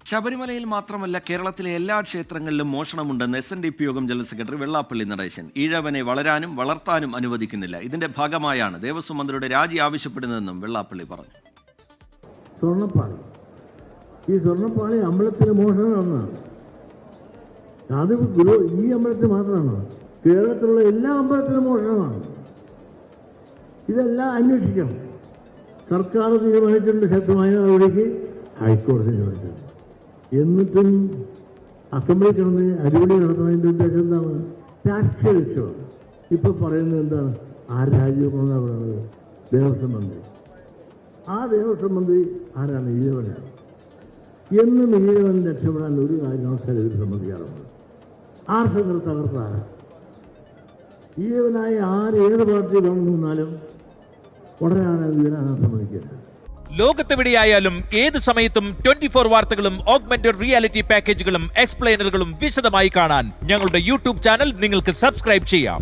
ശബരിമലയിൽ മാത്രമല്ല കേരളത്തിലെ എല്ലാ ക്ഷേത്രങ്ങളിലും മോഷണമുണ്ടെന്ന് SNDP യോഗം ജനറൽ സെക്രട്ടറി വെള്ളാപ്പള്ളി നടേശൻ. ഈഴവനെ വളരാനും വളർത്താനും അനുവദിക്കുന്നില്ല. ഇതിന്റെ ഭാഗമായാണ് ദേവസ്വം മന്ത്രിയുടെ രാജി ആവശ്യപ്പെടുന്നതെന്നും വെള്ളാപ്പള്ളി പറഞ്ഞു. ഈ സ്വർണ്ണപ്പാളി അമ്പലത്തിലെ മോഷണം ഒന്നാണ്. അത് ഈ അമ്പലത്തിൽ മാത്രമാണ്, കേരളത്തിലുള്ള എല്ലാ അമ്പലത്തിലും മോഷണമാണ്. ഇതെല്ലാം അന്വേഷിക്കണം. സർക്കാർ തീരുമാനിച്ചിട്ടുണ്ട് ശക്തമായ നടപടിക്ക്, ഹൈക്കോടതി തീരുമാനിച്ചിട്ടുണ്ട്. എന്നിട്ടും അസംബ്ലി കിടന്ന് അടിപൊളി നടത്തുന്നതിൻ്റെ ഉദ്ദേശം എന്താണ്? രാഷ്ട്രീയ ലക്ഷ്യമാണ്. ഇപ്പൊ പറയുന്നത് എന്താണ്? ആ രാജ്യമെന്നാണ് പറയുന്നത് ദേവസ്വം മന്ത്രി. ആ ദേവസ്വം മന്ത്രി ആരാണ്? ഈഴവനാണ്. എന്നും ഈഴവൻ രക്ഷപ്പെടാൻ ഒരു കാരണവശാലും സമ്മതിക്കാറുണ്ട്. ആർക്കെങ്കിലും തകർത്താറ് ഈഴവനായ ഏത് പാർട്ടി വന്നാലും ഉടനെ വീഴാൻ സമ്മതിക്കില്ല. ലോകത്തെവിടെയായാലും ഏത് സമയത്തും 24 വാർത്തകളും ഓഗ്മെന്റഡ് റിയാലിറ്റി പാക്കേജുകളും എക്സ്പ്ലെയിനറുകളും വിശദമായി കാണാൻ ഞങ്ങളുടെ യൂട്യൂബ് ചാനൽ നിങ്ങൾക്ക് സബ്സ്ക്രൈബ് ചെയ്യാം.